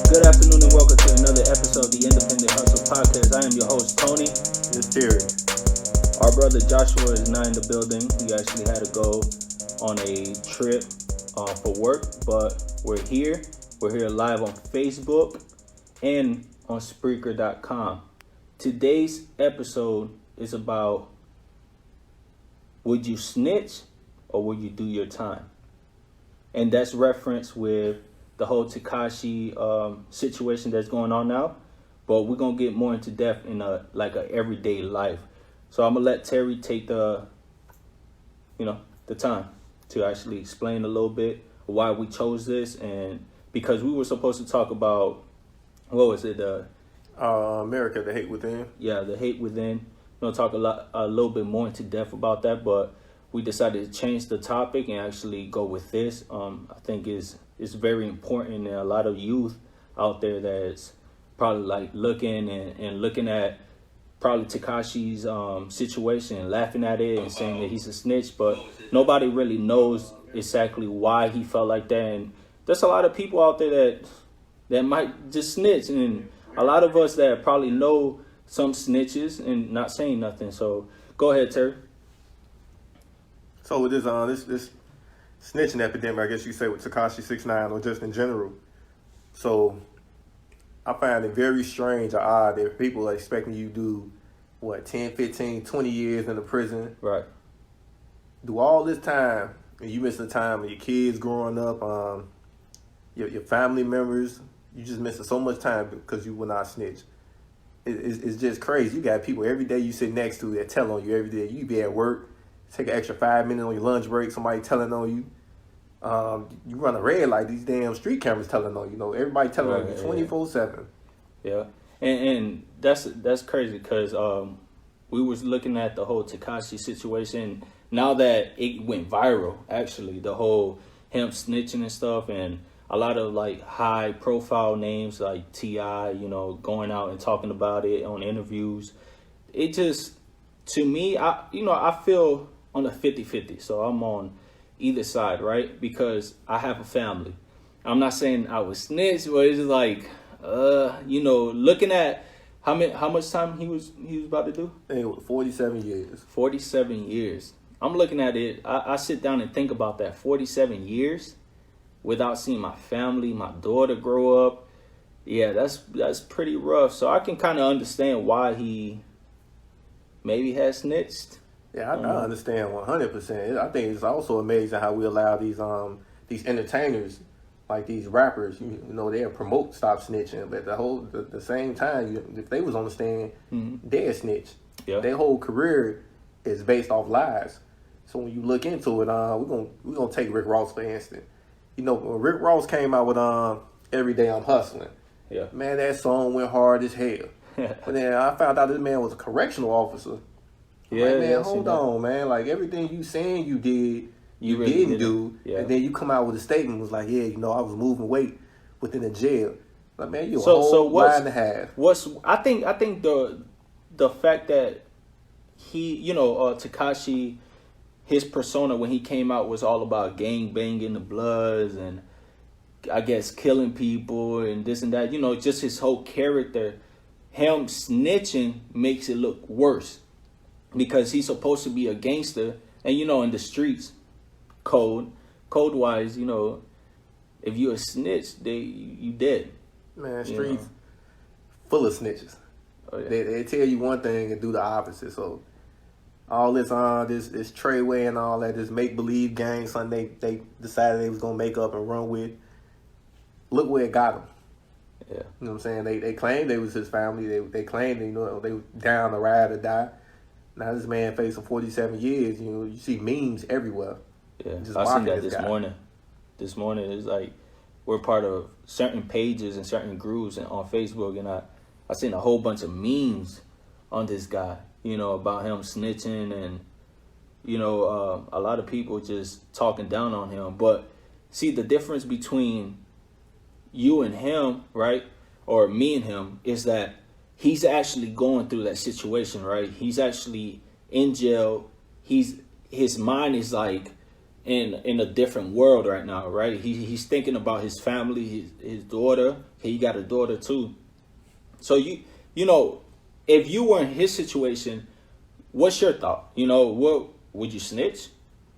Good afternoon and welcome to another episode of the Independent Hustle Podcast. I am your host, Tony. It's Terry. Our brother Joshua is not in the building. He actually had to go on a trip for work, but we're here. We're here live on Facebook and on Spreaker.com. Today's episode is about, would you snitch or would you do your time? And that's reference with the whole Tekashi situation that's going on now. But we're going to get more into depth in a everyday life. So I'm going to let Terry take the time to actually explain a little bit why we chose this. And because we were supposed to talk about, what was it? America, the hate within. Yeah, the hate within. We're going to talk a little bit more into depth about that. But we decided to change the topic and actually go with this. I think it's very important, and a lot of youth out there that's probably like looking at probably Tekashi's situation and laughing at it and saying that he's a snitch, but nobody really knows exactly why he felt like that. And there's a lot of people out there that might just snitch, and a lot of us that probably know some snitches and not saying nothing. So go ahead, Terry. So with this snitching epidemic, I guess you say with Tekashi 6ix9ine or just in general. So I find it very strange or odd that people are expecting you to do, 10, 15, 20 years in the prison. Right. Do all this time, and you miss the time of your kids growing up, your family members. You just missing so much time because you will not snitch. It's just crazy. You got people every day you sit next to that tell on you every day. You be at work. Take an extra 5 minutes on your lunch break, somebody telling on you. You run a red light, these damn street cameras telling on you. Everybody telling on you 24/7. Yeah, and that's crazy because we was looking at the whole Tekashi situation. Now that it went viral, actually, the whole him snitching and stuff, and a lot of like high profile names like T.I., going out and talking about it on interviews. It just, to me, I feel on a 50-50. So I'm on either side, right? Because I have a family. I'm not saying I was snitch, but it's just like, looking at how much time he was about to do? It was 47 years. 47 years. I'm looking at it. I sit down and think about that. 47 years without seeing my family, my daughter grow up. Yeah, that's pretty rough. So I can kind of understand why he maybe has snitched. Yeah, I understand 100%. I think it's also amazing how we allow these entertainers, like these rappers, they'll promote stop snitching, but the same time, if they was on the stand, they're snitch. Yeah. Their whole career is based off lies. So when you look into it, we're gonna take Rick Ross for instance. When Rick Ross came out with Every Day I'm Hustling, yeah, man, that song went hard as hell. But then I found out this man was a correctional officer. Yeah, like, man, hold on, man. Like, everything you saying you did, you really didn't do. Yeah. And then you come out with a statement was like, yeah, I was moving weight within the jail. Like, man, you a whole lie and a half. I think the fact that he, Tekashi, his persona when he came out was all about gang banging the Bloods and I guess killing people and this and that. Just his whole character. Him snitching makes it look worse because he's supposed to be a gangster, and in the streets, code wise, if you a snitch, you dead. Man, streets full of snitches. Oh, yeah. They tell you one thing and do the opposite. So all this this Treyway and all that, this make believe gang, something they decided they was gonna make up and run with. Look where it got them. Yeah. You know what I'm saying? They claimed they was his family. They claimed they were down to ride or die. Now this man facing 47 years. You see memes everywhere. Yeah, I seen that this morning. This morning is like we're part of certain pages and certain groups on Facebook, and I seen a whole bunch of memes on this guy. About him snitching, and a lot of people just talking down on him. But see, the difference between you and him, right, or me and him, is that he's actually going through that situation, right? He's actually in jail. His mind is like in a different world right now, right? He's thinking about his family, his daughter. He got a daughter too. So you know, if you were in his situation, what's your thought? You know, what would you snitch,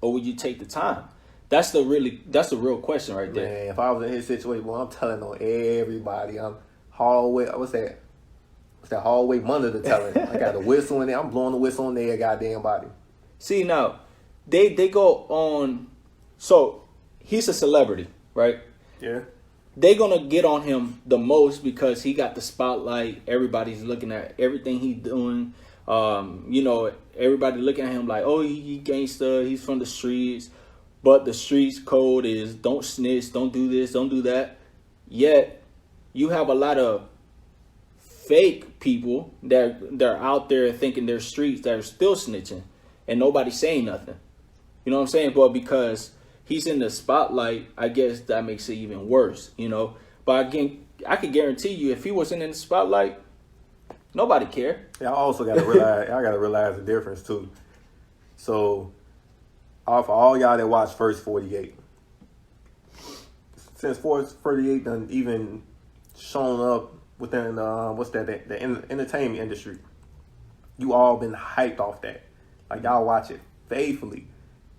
or would you take the time? That's the real question right there. Man, if I was in his situation, well, I'm telling on everybody. I'm hallway. What's that? What's that hallway monitor telling? I got a whistle in there. I'm blowing the whistle on their goddamn body. See now, they go on. So he's a celebrity, right? Yeah. They gonna get on him the most because he got the spotlight. Everybody's looking at everything he's doing. You know, everybody looking at him like, oh, he gangster. He's from the streets. But the streets code is don't snitch, don't do this, don't do that. Yet you have a lot of fake people that they're out there thinking they're streets that are still snitching, and nobody's saying nothing. You know what I'm saying? But because he's in the spotlight, I guess that makes it even worse. You know. But again, I can guarantee you, if he wasn't in the spotlight, nobody cared. Yeah, I also got to realize. I got to realize the difference too. So. For all y'all that watch First 48, since First 48 done even shown up within the entertainment industry, you all been hyped off that. Like y'all watch it faithfully.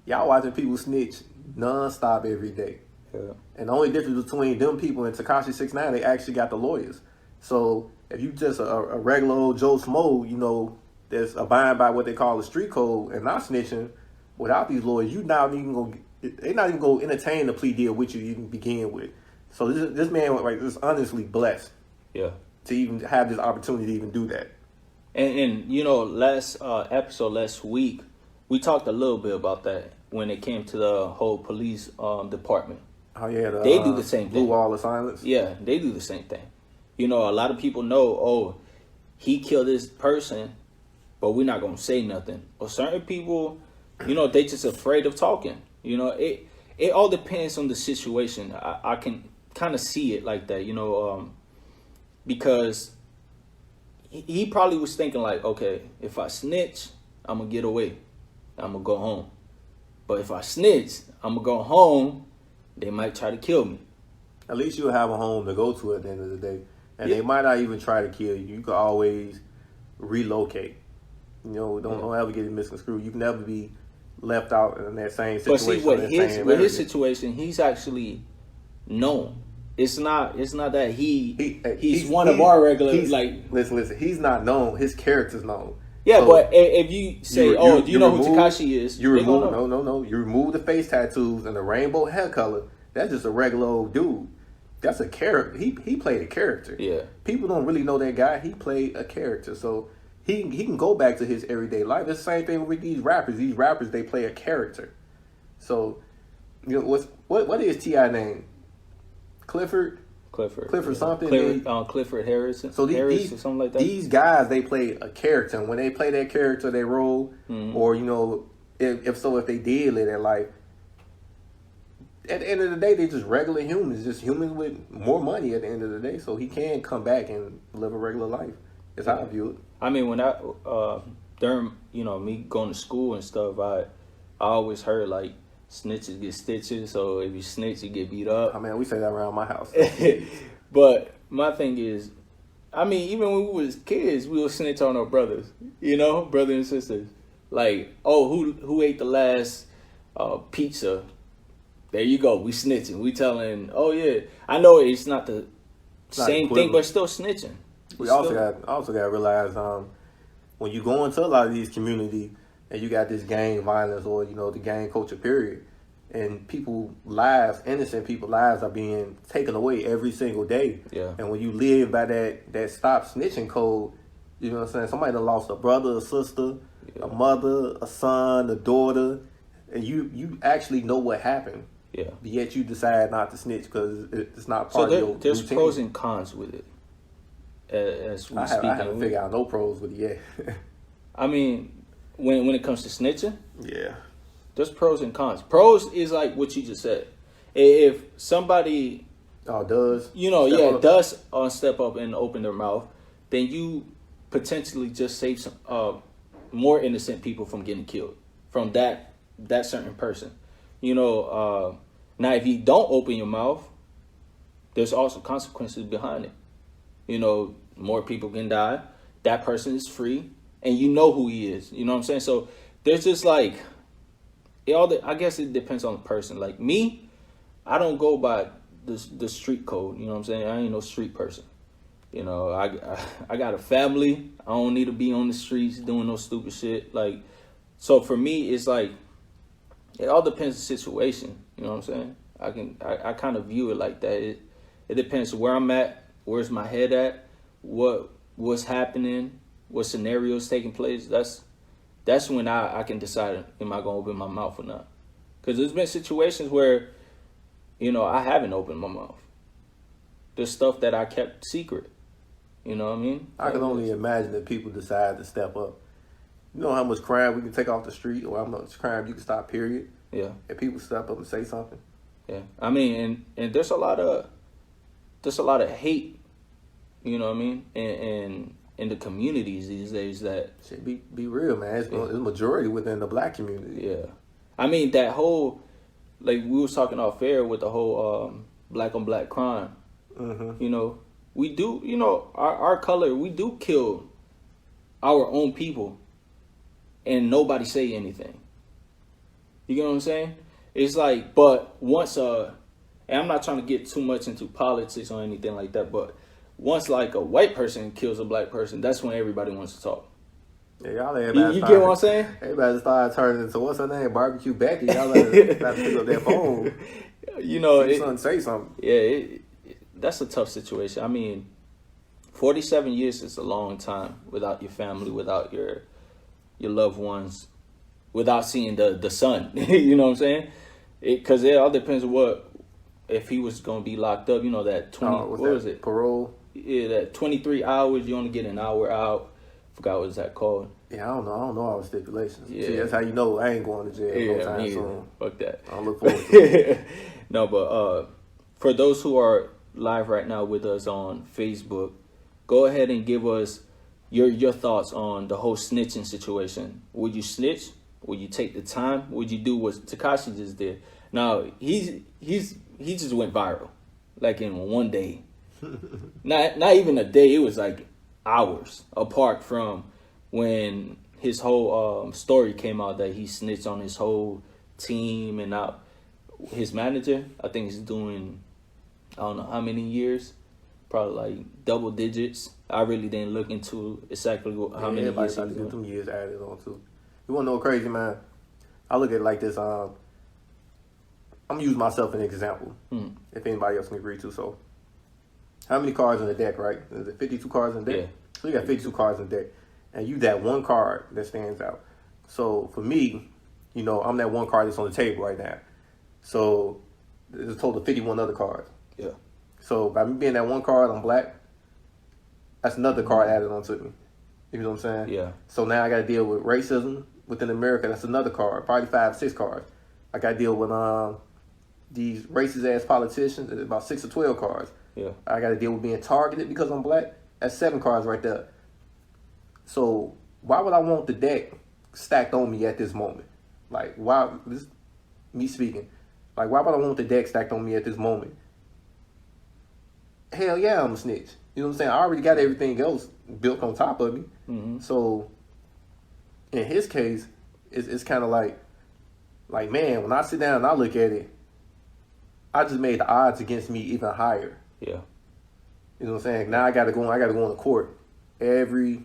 Y'all watching people snitch nonstop every day. Yeah. And the only difference between them people and Tekashi 6ix9ine, they actually got the lawyers. So if you just a regular old Joe Smo, you know, that's abiding by what they call the street code and not snitching. Without these lawyers, they're not even going to entertain the plea deal with you even begin with. So this man is honestly blessed. Yeah. To even have this opportunity to even do that. And you know, last week, we talked a little bit about that when it came to the whole police department. Oh yeah, they do the same thing. Blue wall of silence. Yeah, they do the same thing. You know, a lot of people know, oh, he killed this person, but we're not gonna say nothing. Or certain people, you know, they just afraid of talking. You know, it all depends on the situation. I can kind of see it like that, you know, because he probably was thinking like, okay, if I snitch, I'm going to get away. I'm going to go home. But if I snitch, I'm going to go home. They might try to kill me. At least you'll have a home to go to at the end of the day. And Yeah. they might not even try to kill you. You can always relocate. You know, don't ever get it misconstrued. You can never be left out in that same situation. But see, with his situation, he's actually known. It's not that he's one of our regular, like. Listen. He's not known. His character's known. Yeah, so but if you say, do you know who Tekashi is? You remove no. You remove the face tattoos and the rainbow hair color. That's just a regular old dude. That's a character. He played a character. Yeah. People don't really know that guy. He played a character. So he can go back to his everyday life. It's the same thing with these rappers. These rappers, they play a character. So, you know, what is T.I. name? Clifford something. Clifford Harrison. So Harris or something like that. These guys, they play a character. And when they play that character, they roll. Mm-hmm. Or, you know, if they did live their life, at the end of the day, they're just regular humans. Just humans with more money at the end of the day. So he can come back and live a regular life. That's how I view it. I mean, when during, you know, me going to school and stuff, I always heard like snitches get stitches. So if you snitch, you get beat up. I mean, we say that around my house. But my thing is, I mean, even when we was kids, we would snitch on our brothers, you know, brothers and sisters. Like, oh, who ate the last pizza? There you go. We snitching. We telling, oh yeah, I know it's not the same thing, but still snitching. We also got to realize when you go into a lot of these communities and you got this gang violence or, you know, the gang culture period, and innocent people's lives are being taken away every single day. Yeah. And when you live by that stop snitching code, you know what I'm saying? Somebody done lost a brother, a sister, a mother, a son, a daughter, and you actually know what happened. Yeah. But yet you decide not to snitch because it's not part of your routine. There's pros and cons with it. As we speak, I haven't figured out no pros with it yet. I mean, when it comes to snitching, yeah, there's pros and cons. Pros is like what you just said. If somebody does step up and open their mouth, then you potentially just save some more innocent people from getting killed from that certain person. Now if you don't open your mouth, there's also consequences behind it. More people can die. That person is free, and you know who he is. You know what I'm saying? So there's just like I guess it depends on the person. Like me, I don't go by the street code. You know what I'm saying? I ain't no street person. I got a family. I don't need to be on the streets doing no stupid shit. Like, so for me, it's like it all depends on the situation. You know what I'm saying? I kind of view it like that. It depends where I'm at, where's my head at, what's happening, what scenarios taking place. That's when I can decide, am I gonna open my mouth or not? Because there's been situations where, I haven't opened my mouth. There's stuff that I kept secret. You know what I mean? I can only imagine that people decide to step up. You know how much crime we can take off the street, or how much crime you can stop, period? Yeah. If people step up and say something. Yeah. I mean, and there's a lot of hate, you know what I mean? And in the communities these days that shit, be real, man. It's a majority within the black community. Yeah. I mean, that whole, like we was talking off air with the whole black on black crime. Mm-hmm. We do, our color, we do kill our own people and nobody say anything. You get what I'm saying? It's like, but once, and I'm not trying to get too much into politics or anything like that, but once like a white person kills a black person, that's when everybody wants to talk. Yeah, you get what I'm saying? Everybody started turning into, what's her name? Barbecue Becky. Y'all better pick up that phone. Say something. Yeah, that's a tough situation. I mean, 47 years is a long time without your family, without your loved ones, without seeing the sun. You know what I'm saying? Because it all depends on if he was going to be locked up. That 20. What was it? Parole. Yeah, that 23 hours. You only get an hour out. Forgot what that called. Yeah, I don't know all the stipulations. Yeah. See, that's how you know I ain't going to jail no time soon. Fuck that. I don't look forward to it. No, but for those who are live right now with us on Facebook, go ahead and give us your thoughts on the whole snitching situation. Would you snitch? Would you take the time? Would you do what Tekashi just did? Now he just went viral, like in one day. not even a day. It was like hours apart from when his whole story came out that he snitched on his whole team and now his manager. I think he's doing, I don't know how many years, probably like double digits. I really didn't look into exactly how many years. Everybody got to get them years added on too. You want to know what crazy, man? I look at it like this. I'm gonna use myself as an example. If anybody else can agree to. So, how many cards in the deck, right? Is it 52 cards in the deck? Yeah. So you got 52 cards in the deck, and you that one card that stands out. So for me, I'm that one card that's on the table right now. So there's a total of 51 other cards. Yeah. So by me being that one card, I'm black. That's another card added onto me. You know what I'm saying? Yeah. So now I got to deal with racism within America. That's another card, probably 5, 6 cards. I got to deal with these racist ass politicians. About 6 or 12 cards. Yeah. I got to deal with being targeted because I'm black. That's 7 cards right there. So why would I want the deck stacked on me at this moment? Like, why? This me speaking. Like, why would I want the deck stacked on me at this moment? Hell yeah, I'm a snitch. You know what I'm saying? I already got everything else built on top of me. Mm-hmm. So in his case, it's kind of like, man, when I sit down and I look at it, I just made the odds against me even higher. Yeah. You know what I'm saying? Now I gotta go to court every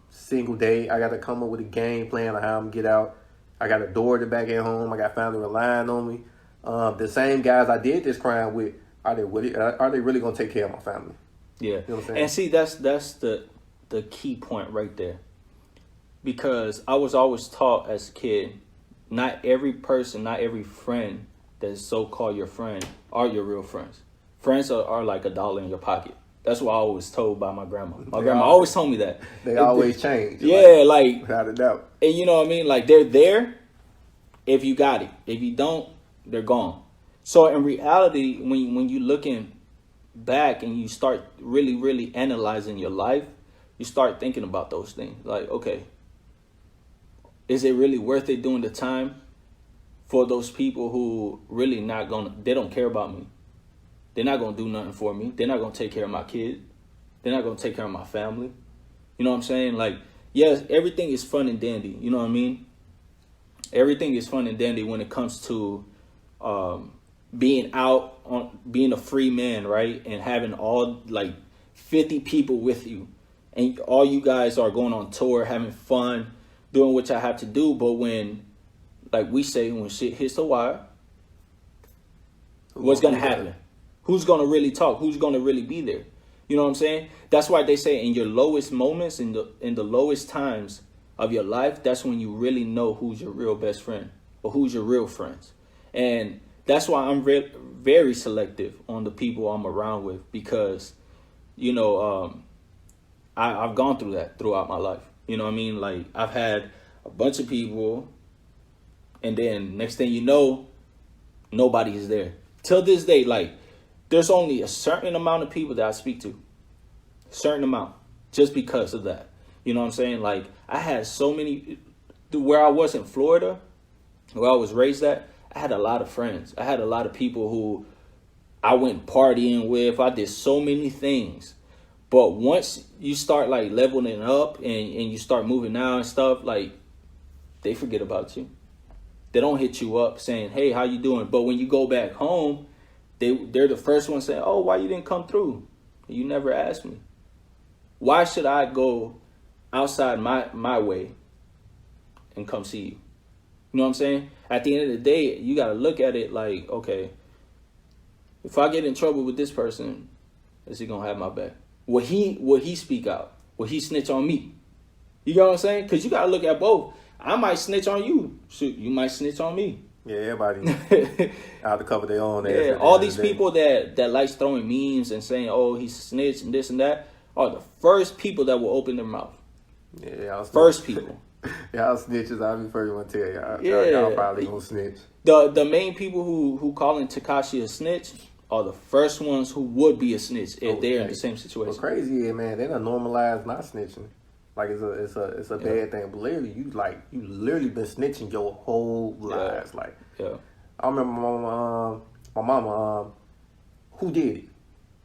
single day. I gotta come up with a game plan on how I'm gonna get out. I got a door to back at home. I got family relying on me. The same guys I did this crime with, are they really gonna take care of my family? Yeah. You know what I'm saying? And see, that's the key point right there. Because I was always taught as a kid, not every person, not every friend that's so-called your friend are your real friends. Friends are like $1 in your pocket. That's what I was told by my grandma. My grandma always told me that. They always change. Yeah, like without a doubt. And you know what I mean? Like, they're there if you got it. If you don't, they're gone. So in reality, when you looking back and you start really, really analyzing your life, you start thinking about those things. Like, okay, is it really worth it doing the time for those people who really they don't care about me. They're not gonna do nothing for me. They're not gonna take care of my kid. They're not gonna take care of my family. You know what I'm saying? Like, yes, everything is fun and dandy. You know what I mean? Everything is fun and dandy when it comes to being being a free man, right? And having all like 50 people with you, and all you guys are going on tour, having fun, doing what I have to do. But when, like we say, when shit hits the wire, what's gonna happen? Who's gonna really talk? Who's gonna really be there? You know what I'm saying? That's why they say in your lowest moments, in the lowest times of your life, that's when you really know who's your real best friend or who's your real friends. And that's why I'm very selective on the people I'm around with, because, you know, I've gone through that throughout my life. You know what I mean? Like, I've had a bunch of people, and then next thing you know, nobody is there. Till this day, like, there's only a certain amount of people that I speak to. Certain amount. Just because of that. You know what I'm saying? Like, I had so many, where I was in Florida, where I was raised at, I had a lot of friends. I had a lot of people who I went partying with. I did so many things. But once you start like leveling up and you start moving out and stuff, like, they forget about you. They don't hit you up saying, hey, how you doing? But when you go back home, they're the first one saying, oh, why you didn't come through? You never asked me. Why should I go outside my way and come see you? You know what I'm saying? At the end of the day, you got to look at it like, okay, if I get in trouble with this person, is he going to have my back? Will he speak out? Will he snitch on me? You know what I'm saying? Because you got to look at both. I might snitch on you. Shoot, you might snitch on me. Yeah, everybody out to cover their own ass. Yeah, all these people that likes throwing memes and saying, oh, he's a snitch and this and that, are the first people that will open their mouth. Yeah, first people. Y'all snitches, I'll be the first one to tell y'all. Yeah. Y'all probably gonna snitch. The main people who calling Tekashi a snitch are the first ones who would be a snitch if they're in the same situation. What's crazy is, man, they done normalized not snitching. Like it's a bad thing. But literally, you literally been snitching your whole lives. Like, I remember my mama, who did it?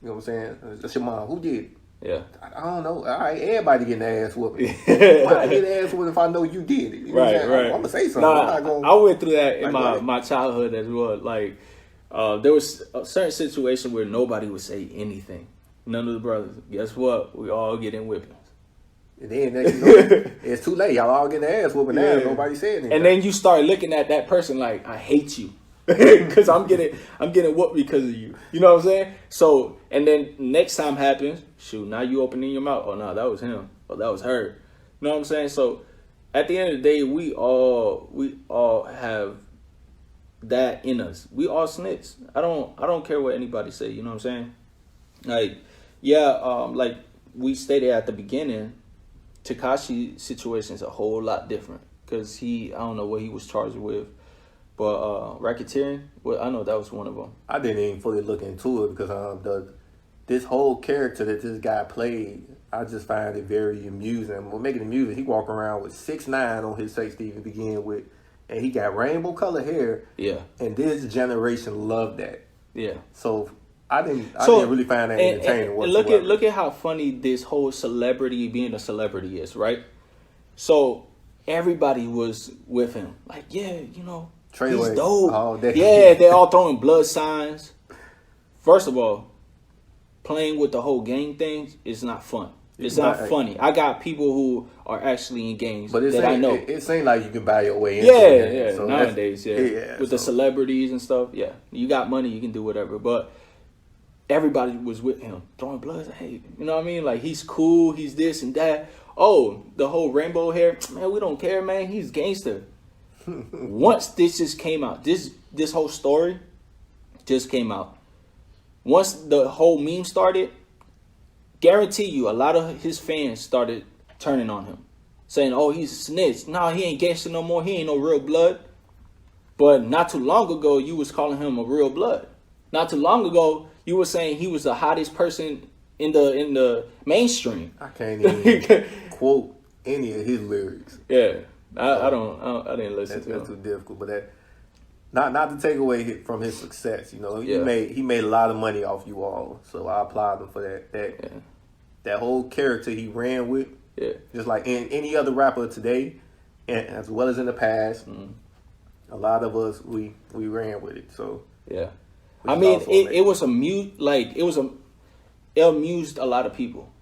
You know what I'm saying? That's your mom. Who did it? Yeah. I don't know. All right, everybody getting their ass whooped. Why I get ass whooped if I know you did it? You know right. I'm gonna say something. I went through that in my childhood as well. Like, there was a certain situation where nobody would say anything. None of the brothers. Guess what? We all getting whippings. And then next, you know, it's too late. Y'all all getting their ass whooping now. Nobody said anything. And then you start looking at that person like, I hate you. Because I'm getting whooped because of you. You know what I'm saying? So, and then next time happens, shoot, now you opening your mouth. Oh, no, that was him. Or that was her. You know what I'm saying? So, at the end of the day, we all have that in us. We all snitch. I don't care what anybody say. You know what I'm saying? Like, like we stated at the beginning, Tekashi's situation is a whole lot different. Because I don't know what he was charged with. But racketeering, well, I know that was one of them. I didn't even fully look into it because this whole character that this guy played, I just find it very amusing. What making it amusing, he walk around with 6'9" on his sex Steve to begin with, and he got rainbow color hair. Yeah. And this generation loved that. Yeah. So I didn't really find that entertaining whatsoever. Look at how funny this whole celebrity being a celebrity is, right? So everybody was with him, like, yeah, you know. He's dope. All day. Yeah, they all throwing blood signs. First of all, playing with the whole gang thing is not fun. It's not funny. I got people who are actually in gangs that I know. It seems like you can buy your way into it. Yeah. So nowadays, with the celebrities and stuff, you got money, you can do whatever. But everybody was with him, throwing blood. Hey, you know what I mean? Like, he's cool. He's this and that. Oh, the whole rainbow hair, man. We don't care, man. He's gangster. Once this just came out, this whole story just came out. Once the whole meme started, guarantee you a lot of his fans started turning on him, saying, oh, he's a snitch. No, he ain't gangster no more. He ain't no real blood. But not too long ago, you was calling him a real blood. Not too long ago, you were saying he was the hottest person in the mainstream. I can't even quote any of his lyrics. Yeah. I didn't listen to it. That's too difficult, but not to take away from his success. You know, Yeah. he made a lot of money off you all, so I applaud him for that. That whole character he ran with, just like any other rapper today, and as well as in the past, a lot of us we ran with it. So yeah, I mean, it was it amused a lot of people.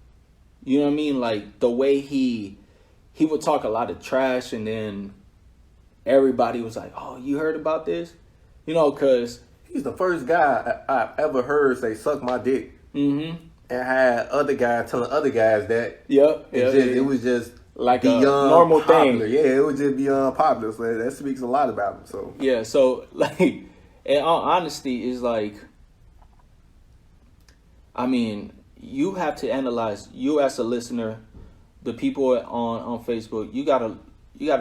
You know what I mean? Like the way he would talk a lot of trash, and then everybody was like, "Oh, you heard about this?" You know, because he's the first guy I've ever heard say "suck my dick," and had other guys telling other guys that. It was just like beyond a normal popular. thing. Yeah, it was just beyond popular. So that speaks a lot about him. So yeah, so like, in all honesty, is like, I mean, you have to analyze, you as a listener, the people on Facebook, you gotta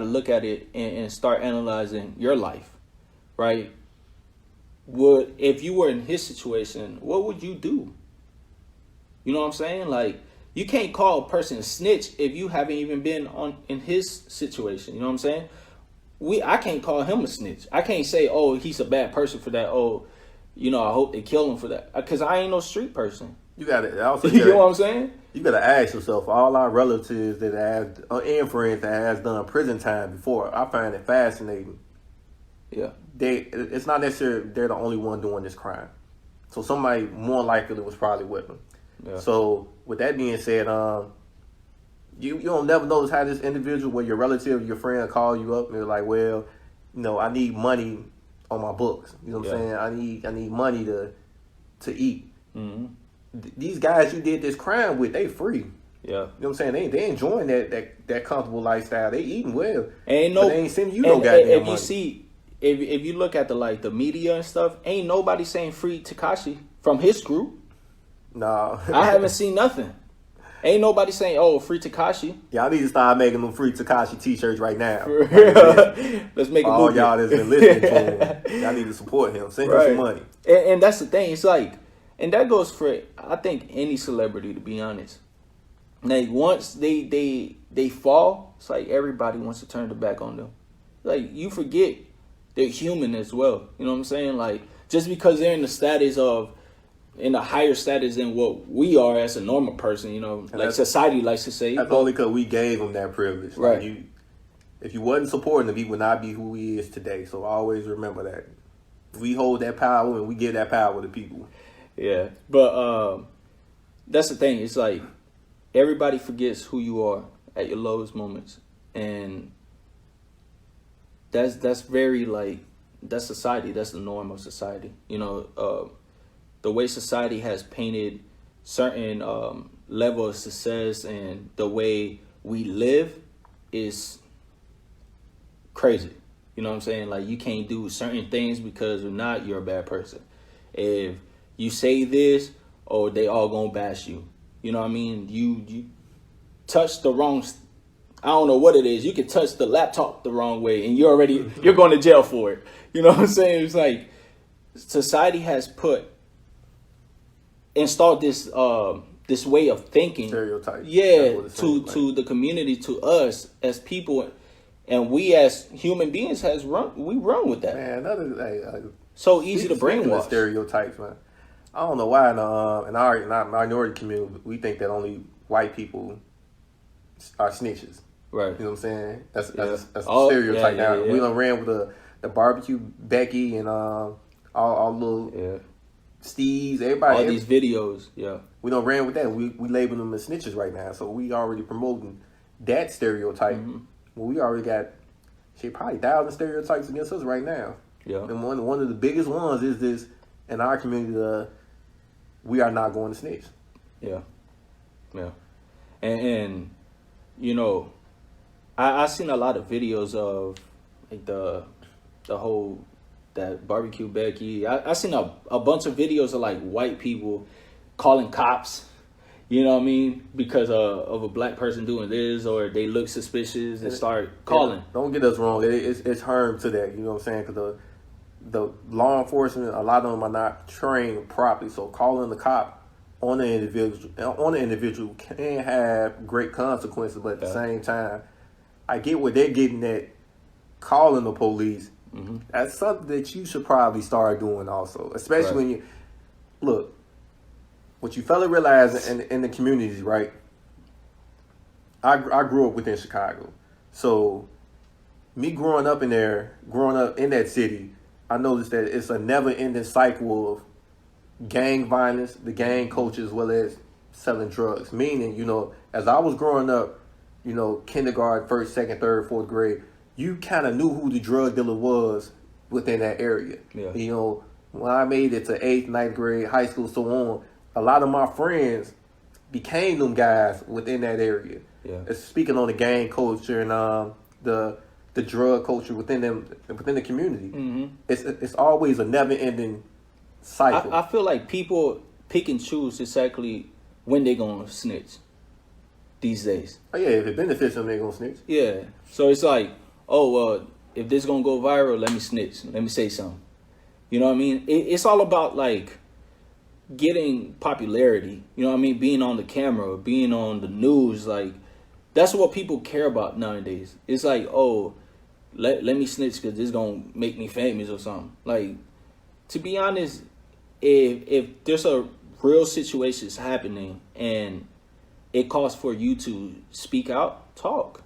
look at it and start analyzing your life, right? If you were in his situation, what would you do? You know what I'm saying? Like, you can't call a person a snitch if you haven't even been in his situation. You know what I'm saying? I can't call him a snitch. I can't say, oh, he's a bad person for that. Oh, you know, I hope they kill him for that. Because I ain't no street person. You got to also, you know what I'm saying? You got to ask yourself, all our relatives that have, and friends that has done prison time before, I find it fascinating. Yeah. It's not necessarily they're the only one doing this crime. So somebody more likely was probably with them. Yeah. So with that being said, you don't never notice how this individual, where your relative, your friend call you up and they're like, well, you know, I need money on my books. You know what I'm saying? I need money to eat. These guys you did this crime with, they free. Yeah. You know what I'm saying? They enjoying that comfortable lifestyle. They eating well. But they ain't sending you no goddamn money. You see, if you look at the media and stuff, ain't nobody saying free Tekashi from his group. No. I haven't seen nothing. Ain't nobody saying, oh, free Tekashi. Y'all need to start making them free Tekashi t-shirts right now. Let's make a all movie. Y'all that's been listening to him, y'all need to support him. Send him some money. And that's the thing. It's like, and that goes for, I think, any celebrity, to be honest. Like, once they fall, it's like everybody wants to turn their back on them. Like, you forget they're human as well. You know what I'm saying? Like, just because they're in a higher status than what we are as a normal person, you know, and like society likes to say. That's only because we gave him that privilege. Right. Like if you wasn't supporting him, he would not be who he is today. So always remember that. We hold that power and we give that power to people. Yeah. But that's the thing. It's like everybody forgets who you are at your lowest moments. And that's very like, that's society. That's the norm of society. You know, the way society has painted certain level of success and the way we live is crazy. You know what I'm saying? Like, you can't do certain things because if not, you're a bad person. If you say this, or they all gonna bash you. You know what I mean? You touch the wrong, I don't know what it is. You can touch the laptop the wrong way and you're going to jail for it. You know what I'm saying? It's like society has installed this way of thinking, stereotype, to the community, to us as people, and we as human beings we run with that. Man, another so easy to brainwash. Stereotypes, man. I don't know why in our minority community we think that only white people are snitches. Right. You know what I'm saying? That's a stereotype now. We done ran with the barbecue Becky and all little Steve's, everybody. All these videos, we done ran with that. We label them as snitches right now. So we already promoting that stereotype. Well, we already got probably 1,000 stereotypes against us right now. Yeah. And one of the biggest ones is this in our community. We are not going to snitch. Yeah. Yeah. And you know, I seen a lot of videos of like the whole that barbecue Becky. I seen a bunch of videos of like white people calling cops, you know what I mean, because of a black person doing this, or they look suspicious and start calling. Don't get us wrong. It's harm to that, you know what I'm saying? Because the law enforcement, a lot of them are not trained properly. So calling the cop on the individual can have great consequences. But at the same time, I get what they're getting at calling the police. That's something that you should probably start doing also, especially when you look. What you fail to realize in the communities, right? I grew up within Chicago, so me growing up in that city, I noticed that it's a never-ending cycle of gang violence, the gang culture, as well as selling drugs. Meaning, as I was growing up, kindergarten, first, second, third, fourth grade, you kind of knew who the drug dealer was within that area. Yeah. When I made it to 8th, 9th grade, high school, so on, a lot of my friends became them guys within that area. Yeah. It's speaking on the gang culture and the drug culture within the community. It's always a never ending cycle. I feel like people pick and choose exactly when they're gonna snitch these days. Oh yeah, if it benefits them, they're gonna snitch. Yeah. So it's like, oh well, if this gonna go viral, let me snitch. Let me say something. You know what I mean? It's all about like getting popularity. You know what I mean? Being on the camera, being on the news, like that's what people care about nowadays. It's like, oh, let me snitch because this gonna make me famous or something. Like, to be honest, if there's a real situations happening and it calls for you to speak out, talk.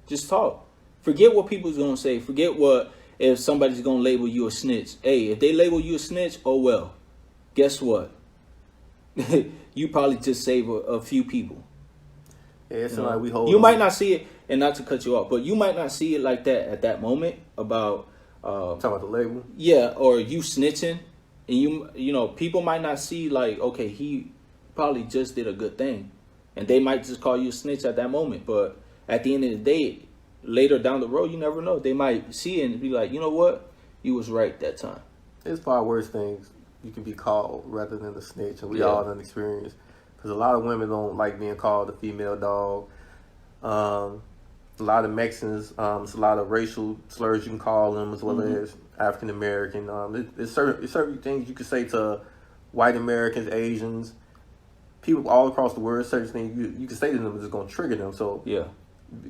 Just talk. Forget what people's gonna say. Forget if somebody's gonna label you a snitch. Hey, if they label you a snitch, oh well. Guess what? You probably just save a few people. Yeah, it's like we hold. You might not see it, and not to cut you off, but you might not see it like that at that moment about talking about the label. Yeah, or you snitching, and people might not see like, okay, he probably just did a good thing, and they might just call you a snitch at that moment. But at the end of the day, later down the road, you never know. They might see it and be like, you know what, you was right that time. It's far worse things you can be called rather than the snitch, and we all done experienced. Because a lot of women don't like being called a female dog. A lot of Mexicans, it's a lot of racial slurs you can call them, as well as African American. There's certain things you can say to white Americans, Asians, people all across the world. Certain things you can say to them is going to trigger them. So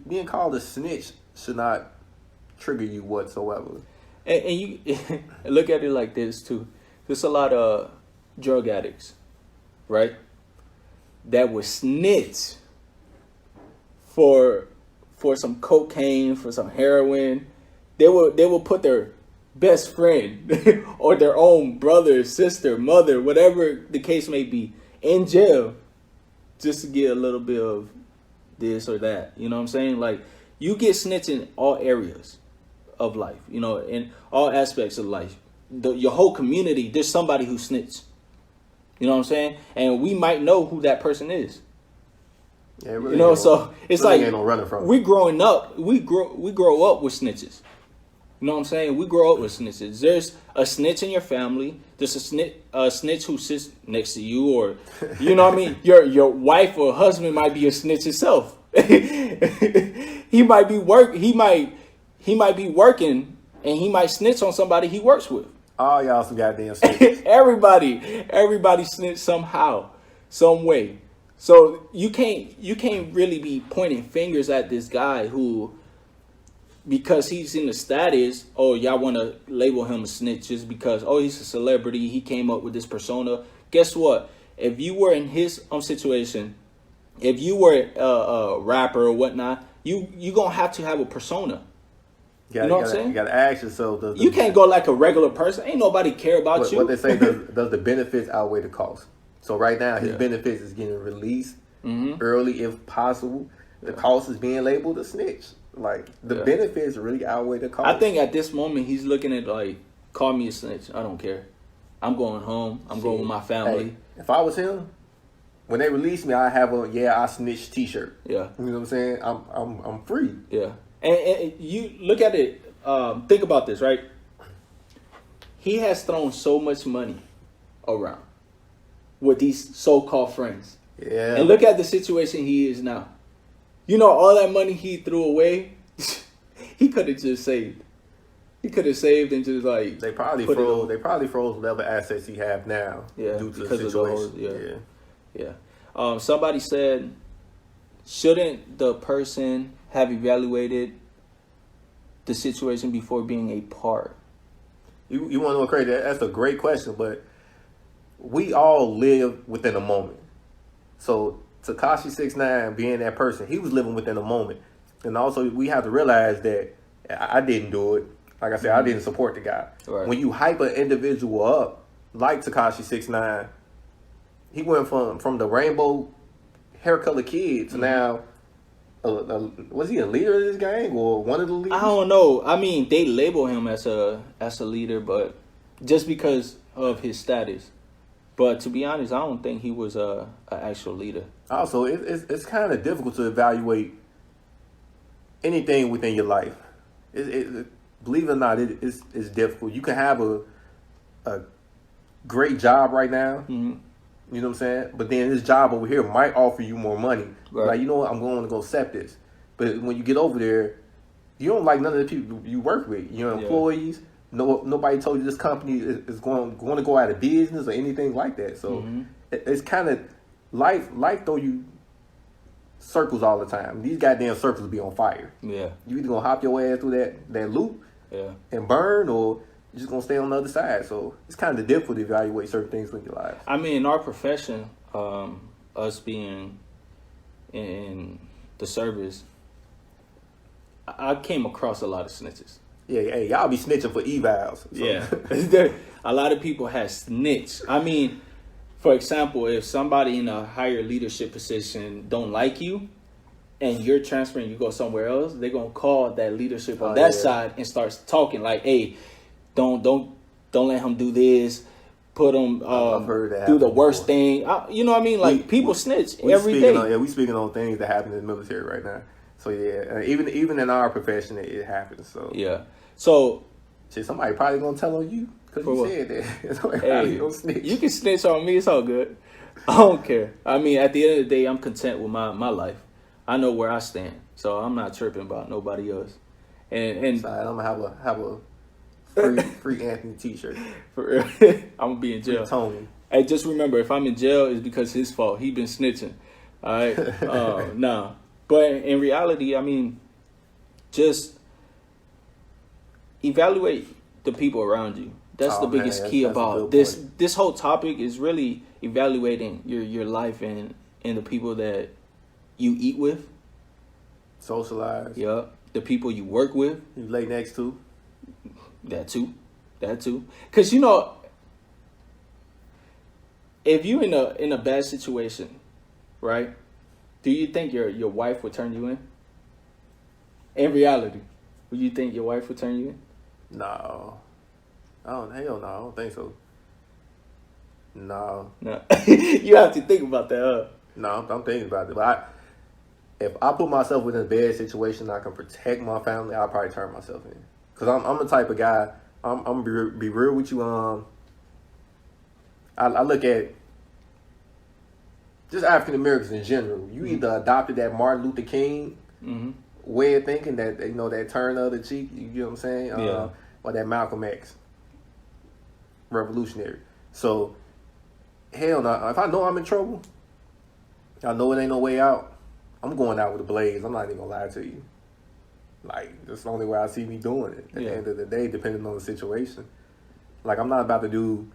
being called a snitch should not trigger you whatsoever. And you look at it like this too. There's a lot of drug addicts, right, that would snitch for some cocaine, for some heroin. They will put their best friend or their own brother, sister, mother, whatever the case may be, in jail just to get a little bit of this or that. You know what I'm saying? Like, you get snitched in all areas of life, in all aspects of life. Your whole community, there's somebody who snitched. You know what I'm saying? And we might know who that person is. Yeah, really so it's really like ain't no running from it. we growing up, we grow up with snitches. You know what I'm saying? We grow up with snitches. There's a snitch in your family. There's a snitch who sits next to you, or you know what I mean. Your wife or husband might be a snitch himself. He might be working, and he might snitch on somebody he works with. All y'all some goddamn snitches. Everybody snitch somehow, some way. So you can't really be pointing fingers at this guy who, because he's in the status, oh, y'all want to label him a snitch just because, oh, he's a celebrity, he came up with this persona. Guess what? If you were in his situation, if you were a rapper or whatnot, you gonna have to have a persona. You know what I'm saying? You gotta ask yourself. You can't go like a regular person. Ain't nobody care about you. What they say, does the benefits outweigh the cost? So right now, his benefits is getting released early if possible. The cost is being labeled a snitch. Like, the benefits really outweigh the cost. I think at this moment, he's looking at like, call me a snitch. I don't care. I'm going home. I'm going with my family. Hey, if I was him, when they release me, I have a I snitch t-shirt. Yeah. You know what I'm saying? I'm free. Yeah. And you look at it, think about this, right? He has thrown so much money around with these so-called friends. Yeah. And look at the situation he is now. All that money he threw away, he could have just saved. He could have saved and just like they probably froze whatever assets he have now. Yeah, due to because the situation. Yeah. Somebody said, shouldn't the person have evaluated the situation before being a part You want to know what crazy? That's a great question, but we all live within a moment. So Tekashi 6ix9ine being that person, he was living within a moment, and also we have to realize that I didn't do it. Like I said, I didn't support the guy. Right. When you hype an individual up, like Tekashi 6ix9ine, he went from the rainbow hair color kid to now. Was he a leader of this gang or one of the leaders? I don't know. I mean, they label him as a leader, but just because of his status. But to be honest, I don't think he was a actual leader. Also, it's kind of difficult to evaluate anything within your life. Believe it or not, it's difficult. You can have a great job right now. Mm-hmm. You know what I'm saying? But then this job over here might offer you more money. Right. Like, you know what? I'm going to go accept this. But when you get over there, you don't like none of the people you work with. Your employees. No, nobody told you this company is going to go out of business or anything like that. So it's kind of life throw you circles all the time. These goddamn circles be on fire. Yeah. You either gonna hop your ass through that loop and burn, or you're just gonna stay on the other side. So it's kind of difficult to evaluate certain things in your life. I mean, in our profession, us being in the service, I came across a lot of snitches. Yeah, hey, y'all be snitching for evals. So. Yeah. A lot of people have snitched. I mean, for example, if somebody in a higher leadership position don't like you and you're transferring, you go somewhere else, they're going to call that leadership on that side and start talking like, hey, don't let him do this. Put him do the worst thing. You know what I mean? Like, people snitch every day. We speaking on things that happen in the military right now. So, yeah, even in our profession, it happens. So yeah. So shit, somebody probably going to tell on you. Because you said that. Hey, you can snitch on me. It's all good. I don't care. I mean, at the end of the day, I'm content with my life. I know where I stand. So I'm not tripping about nobody else. And sorry, I'm going to have a free Anthony t-shirt. For real. I'm going to be in jail. Free Tony. Hey, just remember, if I'm in jail, it's because his fault. He been snitching. All right? Nah. But in reality, I mean, just evaluate the people around you. That's the biggest key about this. This whole topic is really evaluating your life and the people that you eat with. Socialize. Yeah. The people you work with. You lay next to. That too. Because, you know, if you in a bad situation, right? Do you think your wife would turn you in? In reality, would you think your wife would turn you in? No. Hell no, I don't think so. No. You have to think about that, huh? No, I'm thinking about it. But if I put myself in a bad situation and I can protect my family, I'll probably turn myself in. Because I'm the type of guy, I'm going to be real with you. I look at just African Americans in general. You either adopted that Martin Luther King way of thinking, that, you know, that turn of the cheek, you know what I'm saying? Or that Malcolm X revolutionary. So, hell no. If I know I'm in trouble, I know it ain't no way out, I'm going out with a blaze. I'm not even going to lie to you. Like, that's the only way I see me doing it at the end of the day, depending on the situation. Like, I'm not about to do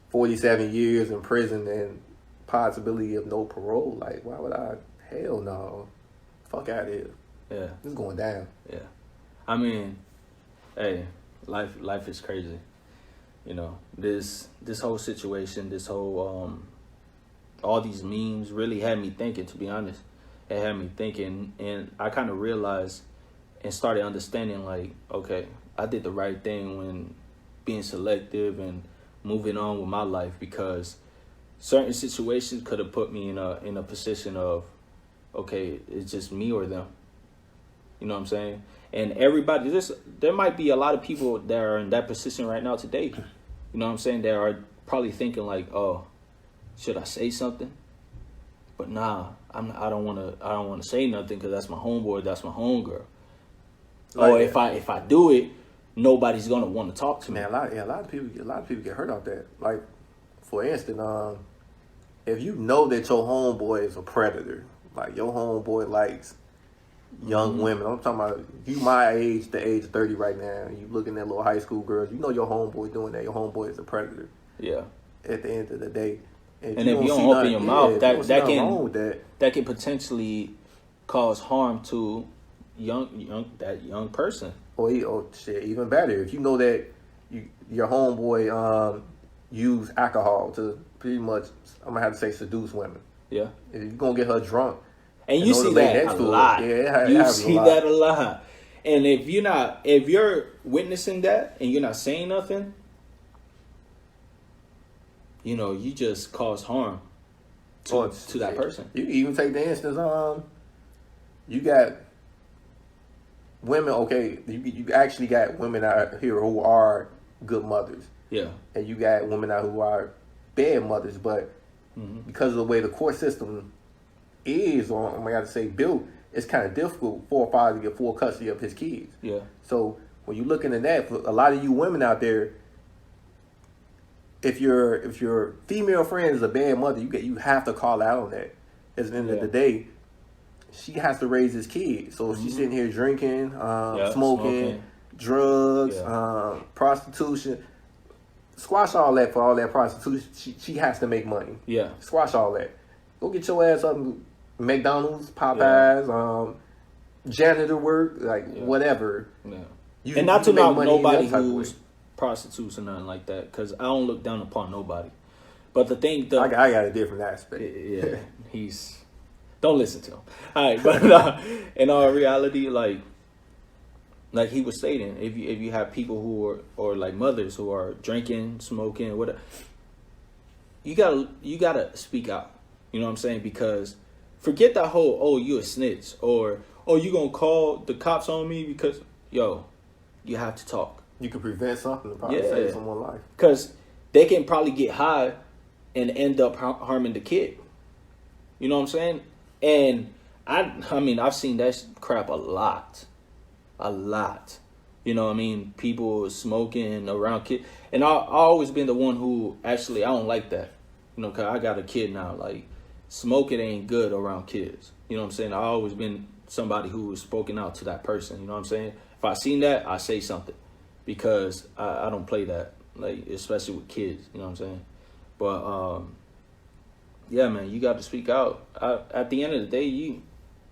47 years in prison and possibility of no parole. Like, why would I? Hell no. Fuck out of here. Yeah. It's going down. Yeah. I mean, hey, life is crazy. You know, this whole situation, this whole all these memes really had me thinking, to be honest. It had me thinking, and I kind of realized and started understanding, like, okay, I did the right thing when being selective and moving on with my life, because certain situations could have put me in a position of, okay, it's just me or them. You know what I'm saying? And everybody, there might be a lot of people that are in that position right now today. You know what I'm saying? That are probably thinking like, oh, should I say something? But nah, I don't want to say nothing because that's my homeboy, that's my homegirl. Like, or if I do it, nobody's gonna want to talk to me. Man, a lot of people get hurt off that. Like, for instance, if you know that your homeboy is a predator, like your homeboy likes young women. I'm talking about you my age, the age of 30 right now. You looking at little high school girls. You know your homeboy doing that. Your homeboy is a predator. Yeah. At the end of the day, And if you don't open your mouth, that can potentially cause harm to that young person. Or shit, even better, if you know that your homeboy use alcohol to pretty much, I'm gonna have to say, seduce women. Yeah. If you're gonna get her drunk. And you see that a lot. Yeah, you see that a lot. And if you're witnessing that and you're not saying nothing, you know, you just cause harm to that person. You can even take the instance, you got women, okay, you actually got women out here who are good mothers. Yeah. And you got women out who are bad mothers, but because of the way the court system is, or I gotta say built, it's kind of difficult for a father to get full custody of his kids. Yeah. So when you look into that, for a lot of you women out there, if your female friend is a bad mother, you have to call out on that. At the end of the day, she has to raise his kids. So if she's sitting here drinking, smoking, drugs, prostitution, squash all that for all that prostitution. She has to make money. Yeah. Squash all that. Go get your ass up in McDonald's, Popeyes, janitor work, whatever. Yeah. And not to knock nobody who's prostitutes or nothing like that, because I don't look down upon nobody. But the thing, I got a different aspect. Yeah, don't listen to him. All right, but in all reality, like he was stating, if you have people who are, or like mothers who are drinking, smoking, whatever, you gotta speak out. You know what I'm saying? Because forget that whole, oh, you a snitch, or oh, you gonna call the cops on me, because you have to talk. You can prevent something to probably save someone's life. Because they can probably get high and end up harming the kid. You know what I'm saying? And I mean, I've seen that crap a lot. You know what I mean? People smoking around kids. And I've always been the one who actually, I don't like that. You know, because I got a kid now. Like, smoking ain't good around kids. You know what I'm saying? I've always been somebody who was spoken out to that person. You know what I'm saying? If I seen that, I say something. Because I don't play that, like, especially with kids, you know what I'm saying? But, yeah, man, you got to speak out. At the end of the day, you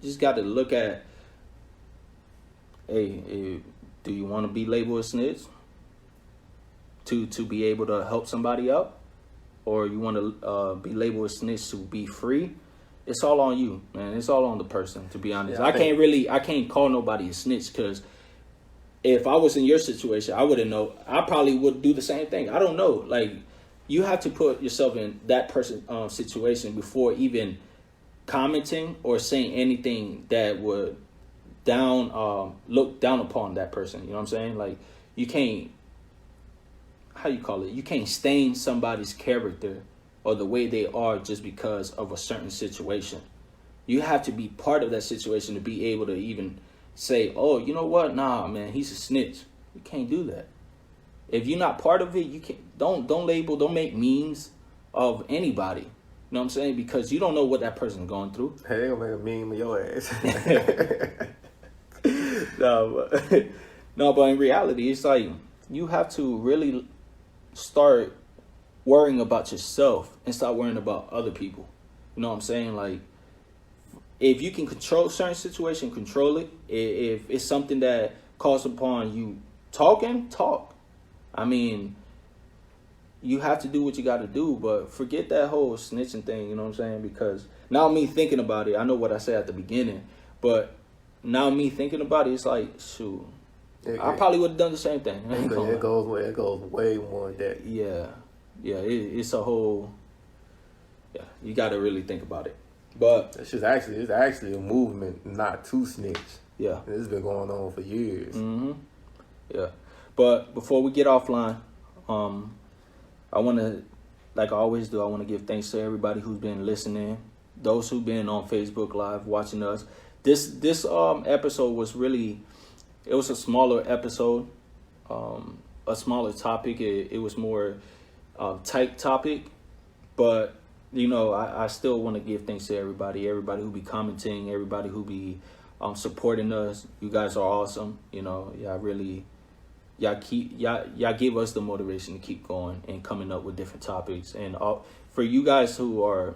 just got to look at, hey, do you want to be labeled a snitch to be able to help somebody out? Or you want to be labeled a snitch to be free? It's all on you, man. It's all on the person, to be honest. Yeah, I can't call nobody a snitch, because if I was in your situation, I wouldn't know. I probably would do the same thing. I don't know. Like, you have to put yourself in that person's situation before even commenting or saying anything that would look down upon that person. You know what I'm saying? Like, you can't, you can't stain somebody's character or the way they are just because of a certain situation. You have to be part of that situation to be able to even say, oh, you know what? Nah, man, he's a snitch. You can't do that. If you're not part of it, you can't. Don't label. Don't make memes of anybody. You know what I'm saying? Because you don't know what that person's going through. Hey, they gonna make a meme of your ass. No, but in reality, it's like you have to really start worrying about yourself and start worrying about other people. You know what I'm saying? Like, if you can control certain situation, control it. If it's something that calls upon you talk. I mean, you have to do what you got to do, but forget that whole snitching thing, you know what I'm saying? Because now me thinking about it, I know what I said at the beginning, but now me thinking about it, it's like, shoot, I probably would have done the same thing. It goes way more than that. Yeah, it's a whole, you got to really think about it. But it's actually a movement not to snitch. Yeah, it's been going on for years. Mm-hmm. Yeah, but before we get offline, I want to, like I always do, I want to give thanks to everybody who's been listening, those who've been on Facebook Live watching us. This episode was really, it was a smaller episode, a smaller topic. It was more tight topic, but you know, I still want to give thanks to everybody who be commenting, everybody who be supporting us. You guys are awesome. You know, y'all give us the motivation to keep going and coming up with different topics. And for you guys who are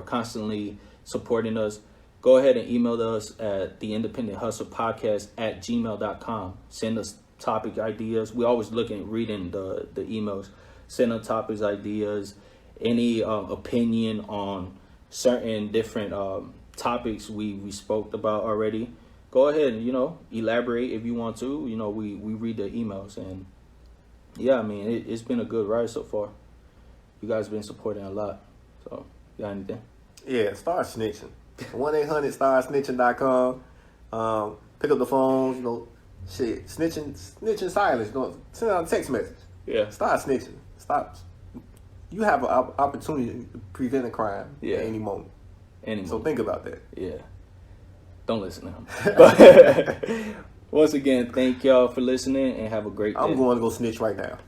constantly supporting us, go ahead and email us at theindependentHustlePodcast@gmail.com. Send us topic ideas. We always looking at reading the emails. Send us topics ideas, any opinion on certain different topics we spoke about already. Go ahead and elaborate if you want to. We read the emails, and yeah, I mean it's been a good ride so far. You guys been supporting a lot. So you got anything? Yeah, start snitching. 1-800-STAR-SNITCHING.com. Pick up the phone. Snitching silence. Send out a text message. Yeah. Start snitching. Stop. You have an opportunity to prevent a crime at any moment. So think about that. Yeah. Don't listen to him. But once again, thank y'all for listening and have a great day. I'm going to go snitch right now.